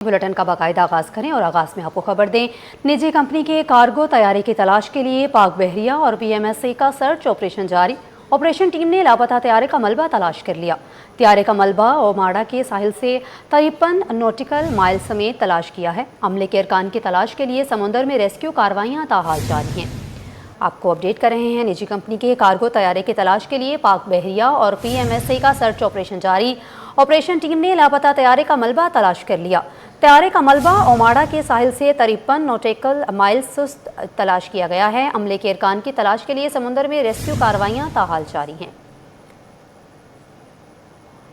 Bulletin का बाकायदा आगाज़ करें और आगाज़ में आपको खबर दें। निजी कंपनी के कार्गो तैयारी की तलाश के लिए पाक बहरिया और पीएमएसए का सर्च ऑपरेशन जारी। ऑपरेशन टीम ने लापता तैयारे का मलबा तलाश कर लिया। तैयारे का मलबा ओमाड़ा के साहिल से 53 नॉटिकल माइल समेत तलाश किया है। अमले के अरकान की तलाश के लिए समुद्र में रेस्क्यू कार्रवाइयाँ ताहाल जारी हैं। आपको अपडेट कर रहे हैं। निजी कंपनी के कार्गो तैयारे की तलाश के लिए पाक बहरिया और पीएमएसए का सर्च ऑपरेशन जारी। ऑपरेशन टीम ने लापता तैयारे का मलबा तलाश कर लिया। तैयारे का मलबा ओमाड़ा के साहिल से 53 नॉटिकल माइल सुस्त तलाश किया गया है। अमले के अरकान की तलाश के लिए समुद्र में रेस्क्यू कार्रवाइयाँ ताहाल जारी हैं।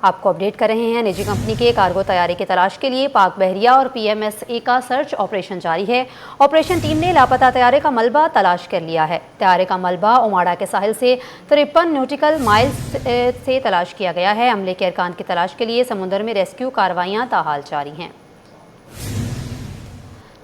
आपको अपडेट कर रहे हैं। निजी कंपनी के कार्गो तैयारी की तलाश के लिए पाक बहरिया और पीएमएसए का सर्च ऑपरेशन जारी है। ऑपरेशन टीम ने लापता तैयारे का मलबा तलाश कर लिया है। तैयारे का मलबा ओमाड़ा के साहिल से 53 नॉटिकल माइल से तलाश किया गया है। अमले के अरकान की तलाश के लिए समुद्र में रेस्क्यू कार्रवाइयाँ ताहाल जारी हैं।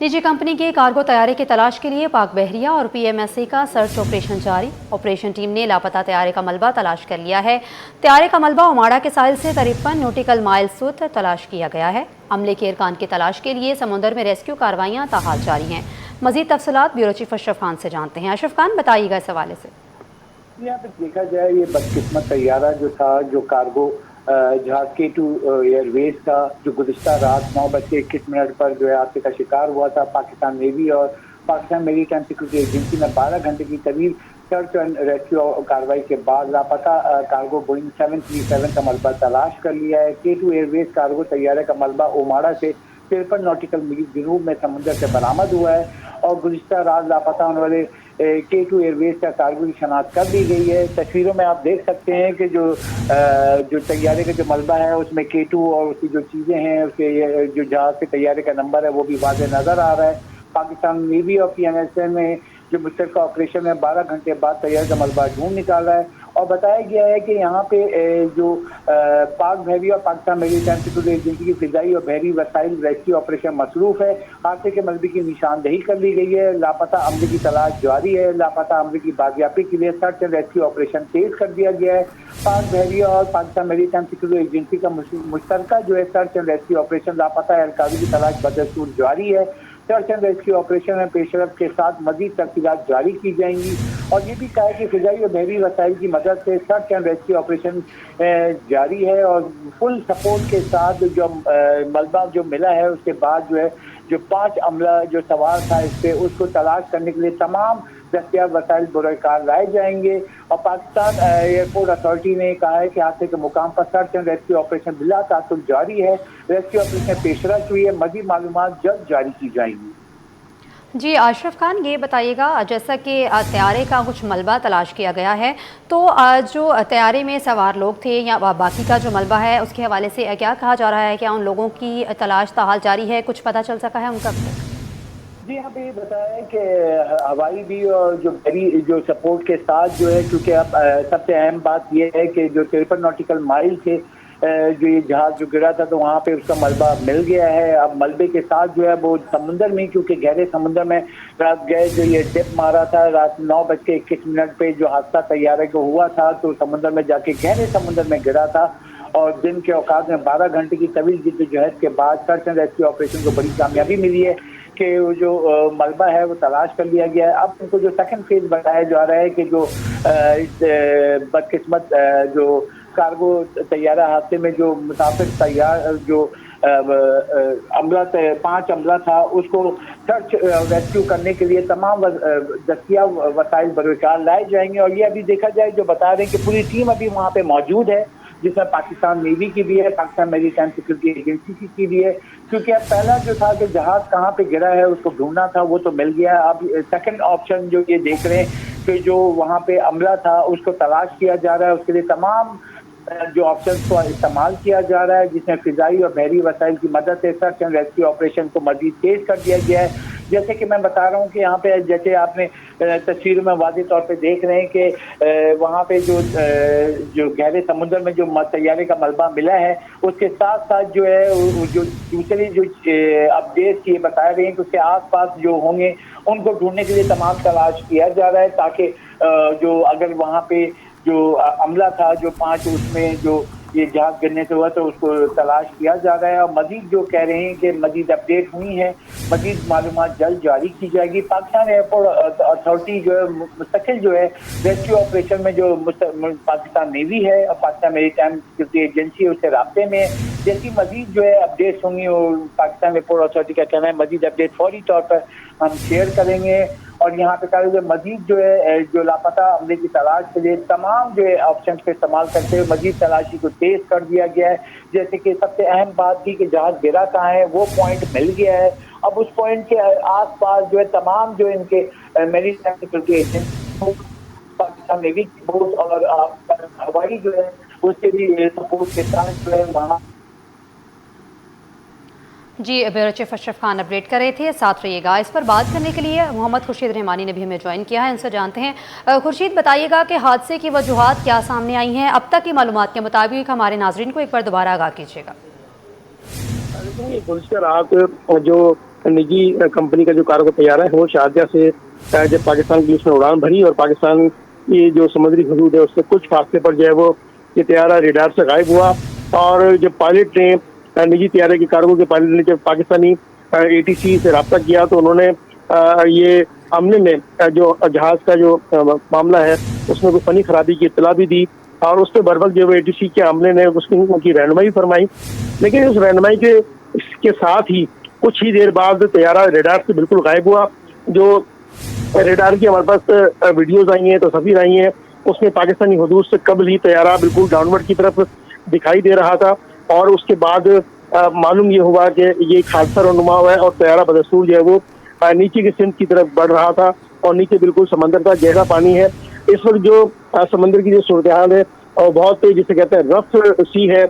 निजी कंपनी के कार्गो तैयारे की तलाश के लिए पाक बहरिया और पीएमएसए का सर्च ऑपरेशन जारी। ऑपरेशन टीम ने लापता तैयारे का मलबा तलाश कर लिया है। तैयारे का मलबा ओमाड़ा के साहिल से 53 नॉटिकल माइल सुत तलाश किया गया है। अमले के अरकान की तलाश के लिए समुद्र में रेस्क्यू कार्रवाइयाँ ताहाल जारी हैं। मजीद तफसीलात ब्यूरो चीफ अशरफ खान से जानते हैं। अशरफ खान, बताइएगा इस हवाले से। यहाँ पे देखा जाए, ये बदकिस्मत तैयारा जो था, जो कार्गो जहाज K2 एयरवेज का, जो गुज़िश्ता रात 9:21 पर जो है हादसे का शिकार हुआ था, पाकिस्तान नेवी और पाकिस्तान मेरीटाइम सिक्योरिटी एजेंसी ने 12 घंटे की तवील सर्च एंड रेस्क्यू कार्रवाई के बाद लापता कार्गो बोइंग 737 का मलबा तलाश कर लिया है। K2 एयरवेज कार्गो तैयारे का मलबा ओमाड़ा से 53 नॉटिकल मील जनूब में समुद्र से बरामद हुआ है और गुज़िश्ता रात लापता होने वाले K2 एयरवेज का कार्गो की शनाख्त कर दी गई है। तस्वीरों में आप देख सकते हैं कि जो तैयारे का जो मलबा है उसमें K2 और उसकी जो चीज़ें हैं, उसके जो जहाज के तैयारे का नंबर है वो भी वाज़ेह नज़र आ रहा है। पाकिस्तान नेवी और पीएमएसए में जो मुश्तरका ऑपरेशन में 12 घंटे बाद तैयार का मलबा ढूंढ निकाला है और बताया गया है कि यहाँ पे जो पाक बहरिया और पाकिस्तान मेरीटाइम सिक्योरिटी एजेंसी की फिजाई और बहरी वसाइल रेस्क्यू ऑपरेशन मसरूफ है। हादसे के मलबे की निशानदही कर ली गई है। लापता अमले की तलाश जारी है। लापता अमले की बाजियाबी के लिए सर्च एंड रेस्क्यू ऑपरेशन तेज कर दिया गया है। पाक बहरिया और पाकिस्तान मेरीटाइम सिक्योरिटी एजेंसी का मुश्तरका जो है सर्च एंड रेस्क्यू ऑपरेशन लापता एहलकारों की तलाश बदस्तूर जारी है। सर्च एंड रेस्क्यू ऑपरेशन में पेशरफ के साथ मजीद तफसीलात जारी की जाएंगी और ये भी कहा है कि फिजाई और बहरी वसाइल की मदद से सर्च एंड रेस्क्यू ऑपरेशन जारी है और फुल सपोर्ट के साथ जो मलबा जो मिला है उसके बाद जो है जो 5 अमला जो सवार था इस पे उसको तलाश करने के लिए तमाम दस्तियाब वसाइल बुरकार लाए जाएंगे और पाकिस्तान एयरपोर्ट अथॉरिटी ने कहा है कि हादसे के मुकाम पर सर्च एंड रेस्क्यू ऑपरेशन बिला तासुल जारी है। रेस्क्यू ऑपरेशन पेशरफ हुई है। मजीद मालूमात जल्द जारी की जाएंगी। जी अशरफ खान, ये बताइएगा, जैसा कि तैयारे का कुछ मलबा तलाश किया गया है, तो जो तैयारे में सवार लोग थे या बाकी का जो मलबा है उसके हवाले से क्या कहा जा रहा है? क्या उन लोगों की तलाश ताहाल जारी है? कुछ पता चल सका है उनका? जी, यहाँ पे बताया कि हवाई भी और जो बहरी जो सपोर्ट के साथ जो है, क्योंकि अब सबसे अहम बात यह है कि जो 53 नॉटिकल माइल थे जो ये जहाज जो गिरा था तो वहाँ पे उसका मलबा मिल गया है। अब मलबे के साथ जो है वो समुंदर में, क्योंकि गहरे समुंदर में रात गए जो ये डिप मारा था रात 9:21 पे जो हादसा तैयारे को हुआ था तो समुंदर में जाके गहरे समुंदर में गिरा था और दिन के औकात में 12 घंटे की तवील जिद्दोजहद के बाद सर्च एंड रेस्क्यू ऑपरेशन को बड़ी कामयाबी मिली है कि वो जो मलबा है वो तलाश कर लिया गया है। अब उनको जो सेकंड फेज बताया जा रहा है कि जो इस बदकिस्मत जो कार्गो तैयारा हादसे में जो मुसाफिर तैयार जो अमला 5 अमला था उसको सर्च रेस्क्यू करने के लिए तमाम दस्तियाब वसाइल बरकार लाए जाएंगे और ये अभी देखा जाए जो बता रहे हैं कि पूरी टीम अभी वहाँ पे मौजूद है, जिसमें पाकिस्तान नेवी की भी है, पाकिस्तान मेरीटाइम सिक्योरिटी एजेंसी की भी है, क्योंकि अब पहला जो था कि जहाज कहाँ पे गिरा है उसको ढूंढना था वो तो मिल गया। अब सेकंड ऑप्शन जो ये देख रहे हैं कि जो वहाँ पे अमला था उसको तलाश किया जा रहा है, उसके लिए तमाम जो ऑप्शन को इस्तेमाल किया जा रहा है, जिसमें फिजाई और बहरी वसाइल की मदद से सर्च एंड रेस्क्यू ऑपरेशन को मजीद तेज कर दिया गया है। जैसे कि मैं बता रहा हूँ कि यहाँ पे जैसे आपने तस्वीर में वाज़ेह तौर पे देख रहे हैं कि वहाँ पे जो गहरे समुद्र में जो तैयारे का मलबा मिला है उसके साथ साथ जो है जो दूसरी जो अपडेट ये बता रहे हैं कि उसके आसपास जो होंगे उनको ढूंढने के लिए तमाम तलाश किया जा रहा है ताकि जो अगर वहाँ पे जो अमला था जो 5 उसमें जो ये जहाज गिरने से हुआ, तो उसको तलाश किया जा रहा है। और मजीद जो कह रहे हैं कि मजीद अपडेट हुई है, मजीद मालूमात जल्द जारी की जाएगी। पाकिस्तान एयरपोर्ट अथॉरिटी जो है मुस्तकिल जो है रेस्क्यू ऑपरेशन में जो पाकिस्तान नेवी है और पाकिस्तान मेरीटाइम सिक्योरिटी एजेंसी है उससे राब्ते में है। जैसी मजीद जो है अपडेट्स होंगी, और पाकिस्तान एयरपोर्ट अथॉरिटी का कहना है मजीद अपडेट फौरी तौर पर हम शेयर करेंगे। और यहाँ पे कहा मजीद जो है जो लापता अमले की तलाश के लिए तमाम जो है ऑप्शन का इस्तेमाल करते हुए मजीद तलाशी को तेज कर दिया गया है। जैसे कि सबसे अहम बात थी कि जहाज गिरा कहाँ है, वो पॉइंट मिल गया है। अब उस पॉइंट के आसपास जो है तमाम जो इनके maritime security agency, Pakistan navy की बोट और हवाई जो है उसके भी सपोर्ट के साथ जो है वहाँ। जी, bureau chief Ashraf Khan update कर रहे थे, साथ रहिएगा। इस पर बात करने के लिए मोहम्मद खुर्शीद रहमानी ने भी हमें ज्वाइन किया है, इनसे जानते हैं। खुर्शीद, बताइएगा कि हादसे की वजूहात क्या सामने आई हैं अब तक की मालूमात के मुताबिक। हमारे नाजरीन को एक बार दोबारा आगाह कीजिएगा। पुलिस का रात जो निजी कंपनी का जो कार्गो तैयारा है वो शारजा से जब पाकिस्तान की उसने उड़ान भरी और पाकिस्तान की जो समुद्री हदूद है उससे कुछ फासले पर जो है वो ये तैयारा रेडार से गायब हुआ। और जब पायलट ने निजी तैयारे के कार्गो के पायलट ने जब पाकिस्तानी एटीसी से रब्ता किया तो उन्होंने ये अमले में जो जहाज का जो मामला है उसमें कोई फनी खराबी की इत्तला भी दी और उस पर बर वक्त जो एटीसी के अमले ने उनकी रहनुमाई फरमाई। लेकिन उस रहनुमाई के साथ ही कुछ ही देर बाद तैयारा रेडार से बिल्कुल गायब हुआ। जो रेडार की हमारे पास वीडियोज आई हैं, तस्वीर आई हैं, उसमें पाकिस्तानी हदूद से कबल ही तैयारा बिल्कुल डाउनवर्ड की तरफ दिखाई दे रहा था। और उसके बाद मालूम ये हुआ कि ये एक हादसा रनुमा हुआ है और तैयारा बदस्तूर जो है वो नीचे की सिंध की तरफ बढ़ रहा था और नीचे बिल्कुल समंदर का गहरा पानी है। इस वक्त जो समंदर की जो सूरत हाल है और बहुत जिसे कहते हैं रफ सी है,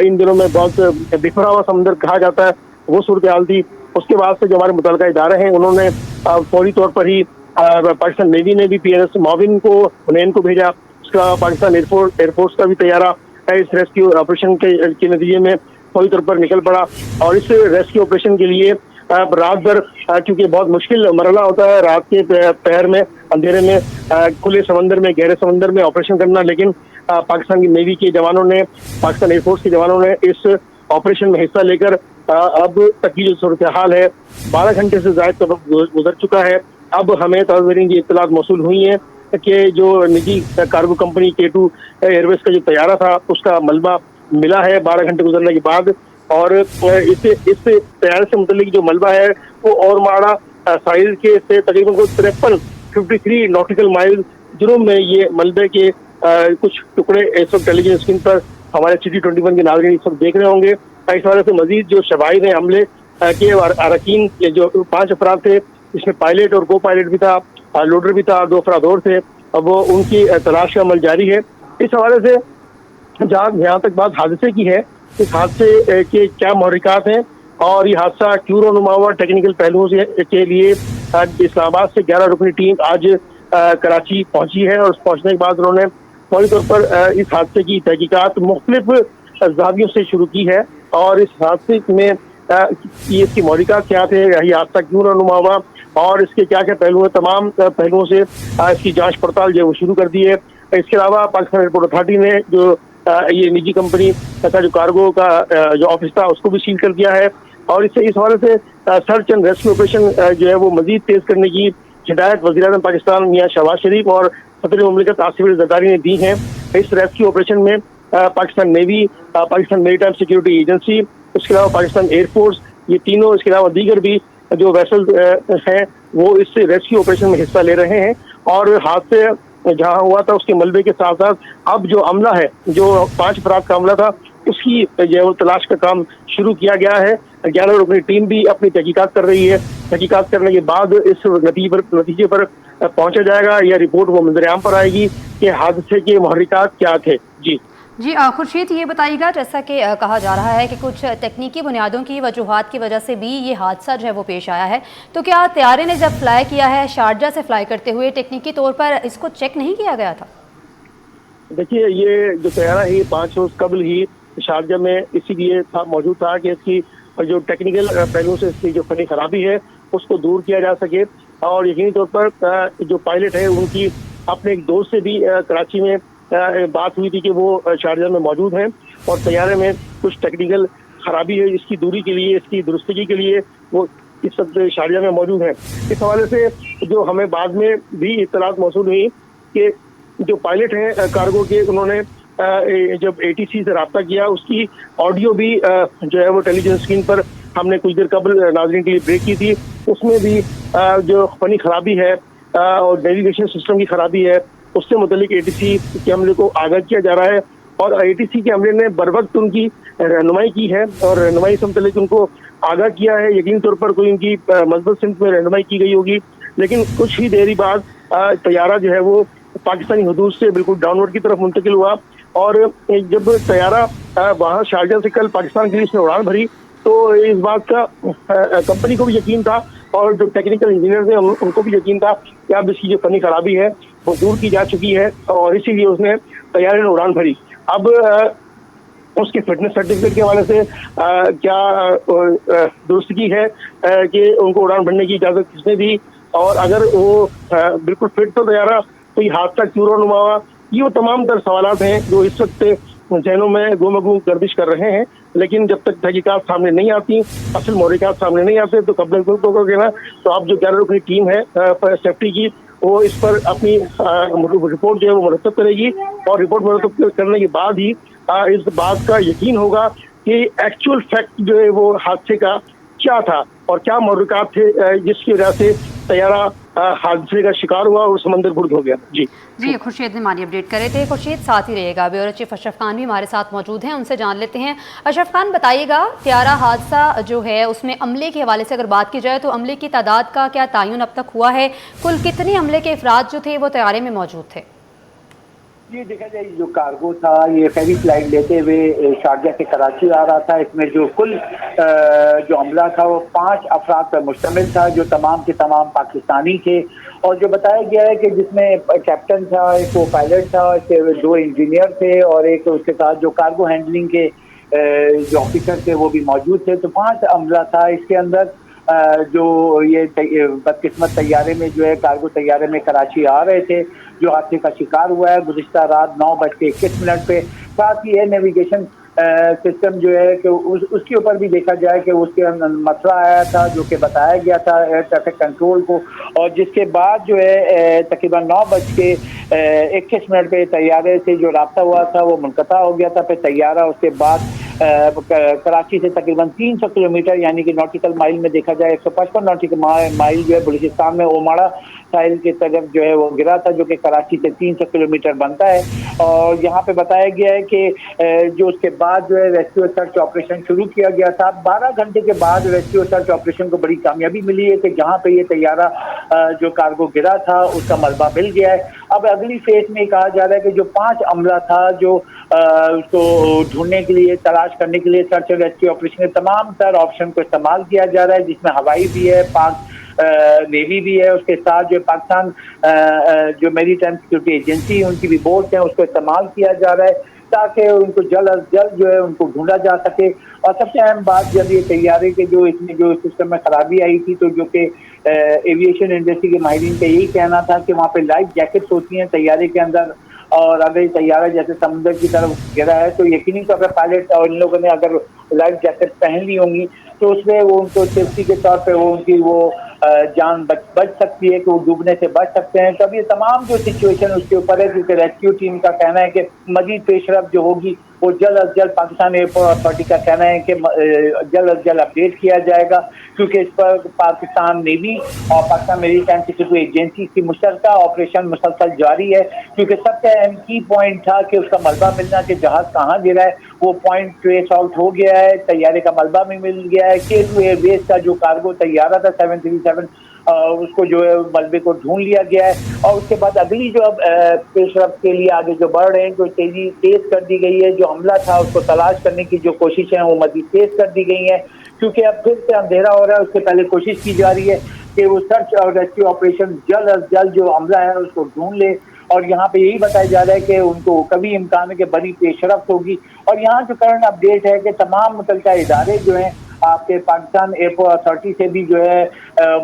इन दिनों में बहुत बिखरा हुआ समंदर कहा जाता है, वो सूरत हाल थी। उसके बाद से जो हमारे मुतल्लिका इदारे हैं उन्होंने फौरी तौर पर ही पाकिस्तान नेवी ने भी PNS माविन को हुनैन को भेजा। उसका पाकिस्तान एयरफोर्स का भी तैयारा इस रेस्क्यू ऑपरेशन के नतीजे में फौरी तौर पर निकल पड़ा। और इस रेस्क्यू ऑपरेशन के लिए रात भर, क्योंकि बहुत मुश्किल मरला होता है रात के पहर में अंधेरे में खुले समंदर में गहरे समंदर में ऑपरेशन करना, लेकिन पाकिस्तान की नेवी के जवानों ने, पाकिस्तान एयरफोर्स के जवानों ने इस ऑपरेशन में हिस्सा लेकर अब तक की जो सूरत हाल है 12 घंटे से ज्यादा गुजर चुका है। अब हमें तस्वीरें की इत्तलात मौसूल हुई है कि जो निजी कार्गो कंपनी K2 एयरवेज का जो तैयारा था उसका मलबा मिला है 12 घंटे गुजरने के बाद। और इस तैयारे से मुतल्लिक जो मलबा है वो और माड़ा साइज के से तकरीबन 53 नॉटिकल माइल जुर्म में ये मलबे के कुछ टुकड़े इस वक्त टेलीविजन स्क्रीन पर हमारे City21 के नाज़रीन इस वक्त देख रहे होंगे। इस वजह से मजीद जो शवाहिद हैं हमले के अरकान जो 5 अफराद थे, इसमें पायलट और को पायलट भी था, लोडर भी था, 2 अफराद और थे, अब वो उनकी तलाश का अमल जारी है। इस हवाले से जहाँ तक बात हादसे की है, इस हादसे के क्या महरिकात हैं और ये हादसा क्यों रोनुमा हुआ, टेक्निकल पहलुओं के लिए इस्लामाबाद से 11 रुकनी टीम आज कराची पहुंची है। और पहुंचने के बाद उन्होंने फौरी तौर पर इस हादसे की तहकीकात मुख्तलिफ जावियों से शुरू की है और इस हादसे में इसकी महरिकात क्या थे, यही हादसा क्यों रोनुमा हुआ और इसके क्या क्या पहलू हैं, तमाम पहलुओं से इसकी जांच पड़ताल जो है वो शुरू कर दी है। इसके अलावा पाकिस्तान एयरपोर्ट अथॉरिटी ने जो ये निजी कंपनी तथा जो कार्गो का जो ऑफिस था उसको भी सील कर दिया है। और इससे इस हवाले से सर्च एंड रेस्क्यू ऑपरेशन जो है वो मजीद तेज करने की हिदायत वज़ीर-ए-आज़म पाकिस्तान मियां शहबाज शरीफ और सदर मुमलिकत आसिफ अली ज़रदारी ने दी हैं। इस रेस्क्यू ऑपरेशन में Pakistan navy, Pakistan maritime security agency, उसके अलावा पाकिस्तान एयरफोर्स, ये तीनों, इसके अलावा दीगर भी जो वेसल हैं वो इस रेस्क्यू ऑपरेशन में हिस्सा ले रहे हैं। और हादसे जहां हुआ था उसके मलबे के साथ साथ अब जो अमला है, जो 5 अफराद का अमला था, उसकी जो है वो तलाश का काम शुरू किया गया है। 11 रुकनी टीम भी अपनी तहकीकात कर रही है। तहकीकात करने के बाद इस नतीजे पर पहुंचा जाएगा या रिपोर्ट वो मंजर-ए-आम पर आएगी कि हादसे के महरिकात क्या थे। जी खुर्शीद, ये बताइएगा, जैसा कि कहा जा रहा है कि कुछ तकनीकी बुनियादों की वजूहात की वजह से भी ये हादसा जो है वो पेश आया है, तो क्या तैयारे ने जब फ्लाई किया है शारजा से फ्लाई करते हुए टेक्निकी तौर पर इसको चेक नहीं किया गया था? देखिए, ये जो तैयारा है 5 रोज कबल ही शारजा में इसीलिए मौजूद था कि इसकी जो टेक्निकल पहलू से इसकी जो फनी खराबी है उसको दूर किया जा सके। और यकीनी तौर पर जो पायलट है उनकी अपने एक दोस्त से भी कराची में बात हुई थी कि वो शारजा में मौजूद हैं और तैयारे में कुछ टेक्निकल खराबी है, इसकी दूरी के लिए, इसकी दुरुस्तगी के लिए वो इस वक्त शारजा में मौजूद है। इस हवाले से जो हमें बाद में भी इत्तलात मौसूल हुई कि जो पायलट हैं कार्गो के, उन्होंने जब ATC से रब्ता किया, उसकी ऑडियो भी जो है वो टेलीविजन स्क्रीन पर हमने कुछ देर कबल नाज़रीन के लिए ब्रेक की थी। उसमें भी जो फनी खराबी है और नेविगेशन सिस्टम की खराबी है, उससे मुतल्लिक ATC के अमले को आगाह किया जा रहा है और ATC के अमले ने बर वक्त उनकी रहनुमाई की है और रहनुमाई से मुतल्लिक उनको आगाह किया है। यकीन तौर पर कोई उनकी मजबूत सिमत में रहनुमाई की गई होगी, लेकिन कुछ ही देरी बाद तैयारा जो है वो पाकिस्तानी हदूद से बिल्कुल डाउनवर्ड की तरफ मुंतकिल हुआ और जब तैयारा वहाँ शारजा से कल पाकिस्तान के लिए उसने उड़ान भरी तो इस बात का कंपनी को भी यकीन था और जो टेक्निकल इंजीनियर थे उनको भी यकीन था कि अब इसकी जो फनी खराबी है वो दूर की जा चुकी है और इसीलिए उसने तैयारे ने उड़ान भरी। अब उसके फिटनेस सर्टिफिकेट के हवाले से क्या दुरुस्तगी है कि उनको उड़ान भरने की इजाज़त किसने दी और अगर वो बिल्कुल फिट तो तैयारा कोई हादसा क्यों रुनुमा हुआ, ये वो तमाम तर सवालात हैं जो इस वक्त जहनों में गुमगू गर्दिश कर रहे हैं। लेकिन जब तक तहकीकात सामने नहीं आती, असल मोरिकात सामने नहीं आते तो कब्ल कहना तो आप जो 11 रुकनी टीम है सेफ्टी की, वो इस पर अपनी रिपोर्ट जो है वो मुरतब करेगी और रिपोर्ट मुरतब करने के बाद ही इस बात का यकीन होगा कि एक्चुअल फैक्ट जो है वो हादसे का क्या था और क्या महरुकात थे जिसकी वजह से तैयारा हादसे का शिकार हुआ और समंदर गुर्द हो गया। जी खुर्शीद निमानी अपडेट कर रहे थे। खुर्शीद साथ ही रहेगा, ब्यूरो चीफ अशरफ खान भी हमारे साथ मौजूद हैं, उनसे जान लेते हैं। अशरफ खान बताइएगा, तैयारा हादसा जो है उसमें अमले के हवाले से अगर बात की जाए तो अमले की तादाद का क्या तयन अब तक हुआ है? कुल कितने अमले के अफराद जो थे वो तैयारे में मौजूद थे? ये देखा जाए जो कार्गो था ये फेरी फ्लाइट लेते हुए शारजा से कराची आ रहा था। इसमें जो कुल जो अमला था वो 5 अफराद पर मुश्तमिल था जो तमाम के तमाम पाकिस्तानी थे और जो बताया गया है कि जिसमें कैप्टन था, एक वो पायलट था, 2 इंजीनियर थे और एक उसके साथ जो कार्गो हैंडलिंग के जो ऑफिसर थे वो भी मौजूद थे। तो 5 अमला था। इसके अंदर जो ये बदकिस्मत तैयारे में जो है कार्गो तैयारे में कराची आ रहे थे जो हादसे का शिकार हुआ है गुज़िश्ता रात 9:21 पे। साथ ही है नेविगेशन सिस्टम जो है कि उसके ऊपर भी देखा जाए कि उसके अंदर मसला आया था जो कि बताया गया था एयर ट्रैफिक कंट्रोल को और जिसके बाद जो है तकरीबन 9:21 पे तैयारे से जो रास्ता हुआ था वो मुनक़ता हो गया था। फिर तैयारा उसके बाद कराची से तकरीबन 300 किलोमीटर यानी कि नॉटिकल माइल में देखा जाए 155 नॉटिकल माइल जो है बलूचिस्तान में ओमाड़ा साहिल की तरफ जो है वो गिरा था जो कि कराची से 300 किलोमीटर बनता है। और यहाँ पे बताया गया है कि जो उसके बाद जो है रेस्क्यू सर्च ऑपरेशन शुरू किया गया था। 12 घंटे के बाद रेस्क्यू सर्च ऑपरेशन को बड़ी कामयाबी मिली है कि जहाँ पे ये तैयारा जो कार्गो गिरा था उसका मलबा मिल गया है। अब अगली फेज में कहा जा रहा है कि जो 5 अमला था जो उसको ढूंढने के लिए तलाश करने के लिए सर्च और रेस्क्यू ऑपरेशन के तमाम तर ऑप्शन को इस्तेमाल किया जा रहा है जिसमें हवाई भी है, पाक नेवी भी है, उसके साथ जो पाकिस्तान जो मैरीटाइम सिक्योरिटी एजेंसी उनकी भी बोट है उसको इस्तेमाल किया जा रहा है ताकि उनको जल्द अज जल्द जो है उनको ढूंढा जा सके। और सबसे अहम बात जब ये तैयारे के जो इसमें जो सिस्टम में खराबी आई थी तो जो कि एविएशन इंडस्ट्री के माहिरीन का यही कहना था कि वहाँ पे लाइफ जैकेट्स होती हैं तैयारे के अंदर और अगर तैयारा जैसे समुद्र की तरफ गिरा है तो यकीनी तौर पर पायलट और इन लोगों ने अगर लाइफ जैकेट पहन ली होंगी तो उसमें वो उनको सेफ्टी के तौर पे वो उनकी वो जान बच सकती है कि वो डूबने से बच सकते हैं। तब ये तमाम जो सिचुएशन उसके ऊपर है क्योंकि रेस्क्यू टीम का कहना है कि मजीद पेशरफ जो होगी वो जल्द अज जल्द पाकिस्तान एयरपोर्ट अथॉरिटी का कहना है कि जल्द अज जल्द अपडेट किया जाएगा क्योंकि इस पर पाकिस्तान नेवी और पाकिस्तान मैरीटाइम सिक्योरिटी एजेंसी की मुश्तरका ऑपरेशन मुसलसल जारी है क्योंकि सबसे अहम की पॉइंट था कि उसका मलबा मिलना कि जहाज कहाँ गिरा है वो पॉइंट ट्रेस आउट हो गया है, तैयारे का मलबा भी मिल गया है। K2 एयरवेज का जो कार्गो तैयारा था 737 उसको जो है मलबे को ढूंढ लिया गया है और उसके बाद अगली जो अब पेशरफ के लिए आगे जो बढ़ रहे हैं तो तेज कर दी गई है। जो हमला था उसको तलाश करने की जो कोशिशें हैं वो मजीद तेज कर दी गई हैं क्योंकि अब फिर से अंधेरा हो रहा है। उससे पहले कोशिश की जा रही है कि वो सर्च और रेस्क्यू ऑपरेशन जल्द अज जल्द जो हमला है उसको ढूंढ ले और यहाँ पे यही बताया जा रहा है कि उनको कभी इम्कान है कि बड़ी पेशरफ होगी। और यहाँ जो करंट अपडेट है कि तमाम मुतल्लिका इदारे जो हैं आपके पाकिस्तान एयरपोर्ट अथॉरिटी से भी जो है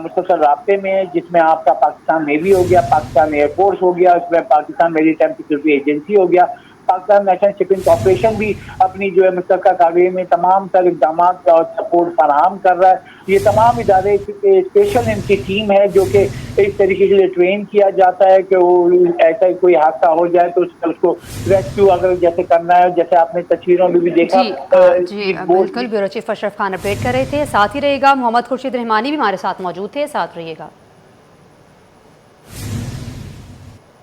मुसलसल राब्ते में है जिसमें आपका पाकिस्तान नेवी हो गया, पाकिस्तान एयरफोर्स हो गया, उसमें पाकिस्तान मैरीटाइम सिक्योरिटी एजेंसी हो गया, पाकिस्तान नेशनल शिपिंग कॉर्पोरेशन भी अपनी जो है मुस्तक़िल कार्रवाई में तमाम तर इक़दाम और सपोर्ट फराहम कर रहा है। ये तमाम इदारे स्पेशल इनकी टीम है जो कि इस तरीके से ट्रेन किया जाता है कि वो ऐसा कोई हादसा हो जाए तो उसको रेस्क्यू अगर जैसे करना है, जैसे आपने तस्वीरों में भी देखा। जी बिल्कुल, bureau chief Ashraf Khan update कर रहे थे। साथ ही रहेगा मोहम्मद खुर्शीद रहमानी भी हमारे साथ मौजूद थे, साथ रहिएगा।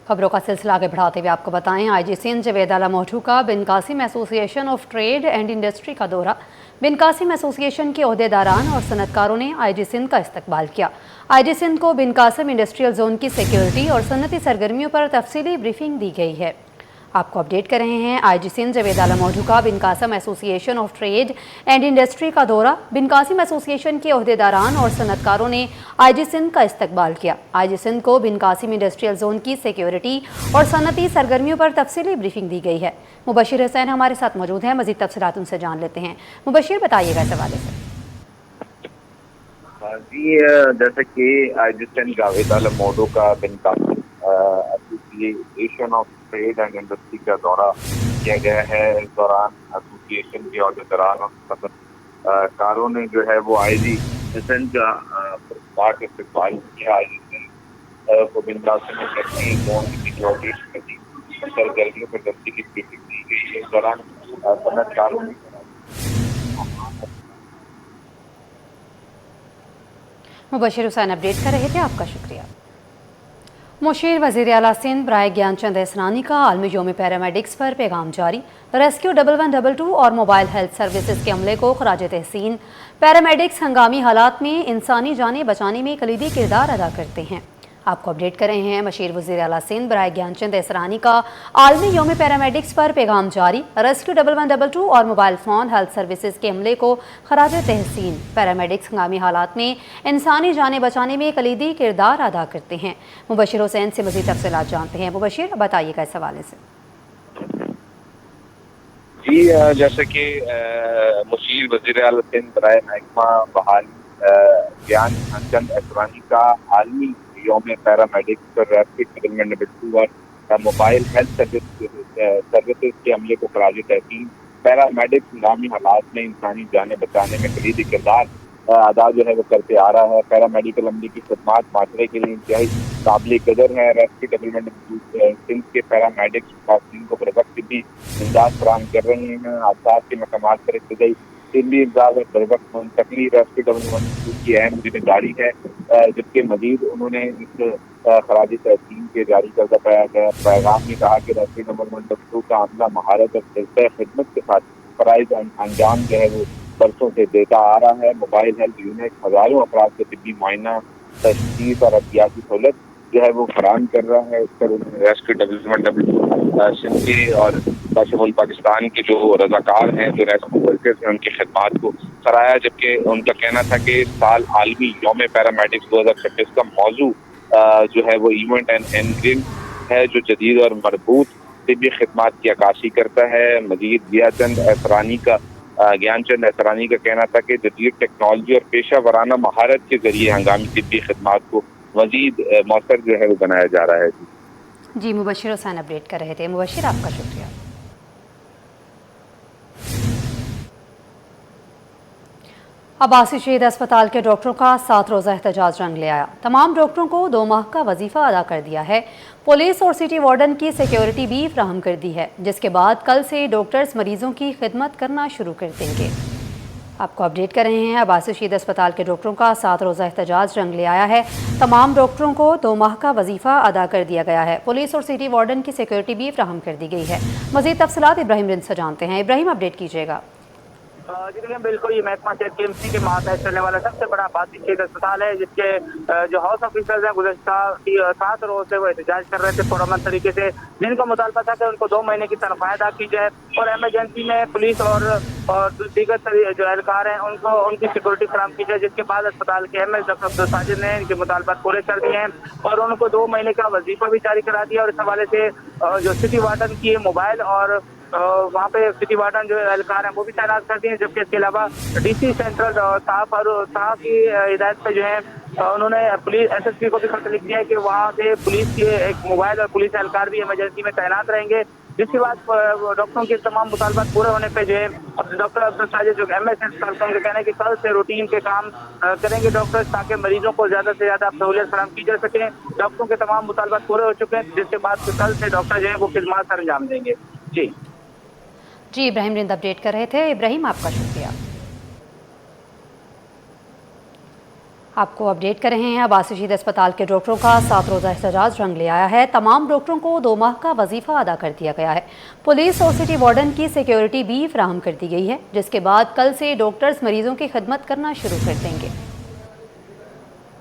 खबरों का सिलसिला आगे बढ़ाते हुए आपको बताएं, आईजी सिंध जावेद आला मोहठू का Bin Qasim association of trade and industry का दौरा। बिन कासिम एसोसिएशन के ओहदेदारान और सनतकारों ने आईजी सिंध का इस्तकबाल किया। आईजी सिंध को बिन कासिम इंडस्ट्रियल जोन की सिक्योरिटी और सनती सरगर्मियों पर तफसीली ब्रीफिंग दी गई है। आपको अपडेट कर रहे हैं, आईजी सिंध जावेद आला मोहठू का Bin Qasim association of trade and industry का दौरा। बिन कासिम एसोसिएशन के ओहदेदारान और सनतकारों ने आईजी सिंध का इस्तकबाल किया। आईजी सिंध को बिन कासिम इंडस्ट्रियल जोन की सिक्योरिटी और सनती सरगर्मियों पर तफसीली ब्रीफिंग दी गई है। मुबशिर हुसैन हमारे साथ मौजूद हैं, मजीद तफसीलात उनसे जान लेते हैं। मुबशिर, बताइएगा इस हवाले से। जी, जैसे कि आईजी सिंध जावेद आला मोहठू का Bin Qasim association of trade and industry का दौरा किया गया है। इस दौरान एसोसिएशन के अहदेदारान और सनतकारों ने जो है वो आईजी सिंध का इस्तेमाल किया। आईजी सिंध को बिन कासिम इंडस्ट्री जोन की सिक्योरिटी सरगर्मियों पर तफसीली ब्रीफिंग दी गई। इस दौरान सनतकारों ने मुबशिर हुसैन अपडेट कर रहे थे, आपका शुक्रिया। मुशीर वज़ीर आला सिंध बराए ज्ञानचंद एसरानी का आलमी योम पैरामेडिक्स पर पैगाम जारी। रेस्क्यू 1122 और मोबाइल हेल्थ सर्विसेज के अमले को खराज तहसीन। पैरामेडिक्स हंगामी हालात में इंसानी जानें बचाने में कलीदी किरदार अदा करते हैं। आपको अपडेट कर रहे हैं, मुशीर वज़ीर आला सिंध बराए ज्ञानचंद एसरानी का आलमी योम पैरामेडिक्स पर पैगाम जारी। रेस्क्यू 1122 और मोबाइल फ़ोन हेल्थ सर्विसेज के अमले को खराज तहसीन। पैरामेडिक्स हंगामी हालात में इंसानी जानें बचाने में कलीदी किरदार अदा करते हैं। मुबशिर हुसैन से मज़ीद तफसीलात जानते हैं। मुबशिर, बताइएगा इस हवाले से। जी, जैसे कि मुशीर वज़ीर आला सिंध बराए महकमा बहाली ज्ञानचंद एसरानी का आलमी योम पैरामेडिक्स पर रैपिड सेटलमेंट नंबर 2 और मोबाइल हेल्थ सर्विसेज के अमले को खराज तहसीन। पैरामेडिक्स हंगामी हालात में इंसानी जानें बचाने में कलीदी किरदार अदा जो है वो करते आ रहा है। पैरामेडिकल अमले की खदमात माशरे के लिए इंतहाई काबिल कदर है। रेस्क्यू डेवलपमेंट सिंध के पैरामेडिक्स मुसाफिरीन को बरवक्त तिब्बी इमदाद फराहम कर रहे हैं। हादसा के मकामात पर इब्तदाई तिब्बी इमदाद और बरवक्त मुंतकली रेस्क्यू डेवलपमेंट की अहम जिम्मेदारी है। जबकि मजीद उन्होंने इस खराज तहसीन के जारी करदा पैगाम में कहा कि रेस्क्यू डेवलपमेंट का अमला महारत और खिदमत के साथ फराइज अंजाम जो है वो बरसों से देता आ रहा है। मोबाइल हेल्थ यूनिट हजारों अफराद को तिब्बी मुआयना, तशखीस और अद्वियाती सहूलत जो है वो फराहम कर रहा है। इस पर रेस्क्यू डेवलपमेंट सिंध के और बाशमूल पाकिस्तान के जो रजाकार हैं, जो रेस्क्यू वर्कर्स हैं, उनकी खिदमात को सराहा। जबकि उनका कहना था कि इस साल आलमी योम पैरामेडिक्स 2026 का मौजू जो है वो इवेंट एंड एनग्रिन है, जो जदीद और मरबूत तिब्बी खिदमात की अक्कासी करता है। मजीद ज्ञानचंद एसरानी का कहना था कि जदीद टेक्नोलॉजी और पेशा वराना महारत के जरिए हंगामी तिब्बी खिदमात को मजीद मौसर जो है वो बनाया जा रहा है। जी, मुबशिर हुसैन अपडेट कर रहे थे। मुबशिर, आपका शुक्रिया। अब्बासी शहीद अस्पताल के डॉक्टरों का 7 रोज़ा एहतजाज रंग ले आया। तमाम डॉक्टरों को 2 माह का वजीफा अदा कर दिया है। पुलिस और सिटी वार्डन की सिक्योरिटी भी फ्राहम कर दी है, जिसके बाद कल से डॉक्टर्स मरीजों की खिदमत करना शुरू कर देंगे। आपको अपडेट कर रहे हैं, अब्बासी शहीद अस्पताल के डॉक्टरों का 7 रोज़ा एहतजाज रंग ले आया है। तमाम डॉक्टरों को 2 माह का वजीफा अदा कर दिया गया है। पुलिस और सिटी वार्डन की सिक्योरिटी भी फ्राहम कर दी गई है। मज़ीद तफसीलात इब्राहिम रिंद से जानते हैं। इब्राहिम, अपडेट कीजिएगा। जी देखिए, बिल्कुल ये महकमा सेहत केएमसी के मातहत चलने वाला सबसे बड़ा आबादी शहीद अस्पताल है, जिसके जो हाउस ऑफिसर्स हैं गुज़श्ता 7 रोज से वो एहतजाज कर रहे थे पुरअमन तरीके से, जिनका मुतालबा था कि उनको 2 महीने की तनख्वाह अदा की जाए और एमरजेंसी में पुलिस और दीगर जो एहलकार हैं उनको उनकी सिक्योरिटी फराहम की जाए। जिसके बाद अस्पताल के एमएस डॉक्टर अब्दुल साजिद ने इनके मुतालबात पूरे कर दिए हैं और उनको 2 महीने का वजीफा भी जारी करा दिया। और इस हवाले से जो सिटी वार्डन की मोबाइल और वहाँ पे सिटी वार्डन जो एहलकार हैं वो भी तैनात कर दिए हैं। जबकि इसके अलावा डीसी सेंट्रल साहब की हिदायत पे जो है उन्होंने पुलिस एसएसपी को भी खत लिख दिया है कि वहाँ से पुलिस के एक मोबाइल और पुलिस एहलकार भी इमरजेंसी में तैनात रहेंगे। जिसके बाद डॉक्टरों के तमाम मुतालबात पूरे होने पे जो है डॉक्टर अब्दुल साजिद जो MSS का कहना है कि कल से रूटीन के काम करेंगे डॉक्टर, ताकि मरीजों को ज्यादा से ज्यादा सहूलियत फराहम की जा सके। डॉक्टरों के तमाम मुतालबात पूरे हो चुके हैं, जिसके बाद कल से डॉक्टर जो है वो खिदमत सर अंजाम देंगे। जी इब्राहिम रिंद अपडेट कर रहे थे। इब्राहिम, आपका शुक्रिया। आपको अपडेट कर रहे हैं। अब्बास रशीद अस्पताल के डॉक्टरों का 7 रोज़ा एहतजाज रंग ले आया है। तमाम डॉक्टरों को 2 माह का वजीफा अदा कर दिया गया है। पुलिस और सिटी वार्डन की सिक्योरिटी भी फराहम कर दी गई है, जिसके बाद कल से डॉक्टर्स मरीजों की खिदमत करना शुरू कर देंगे।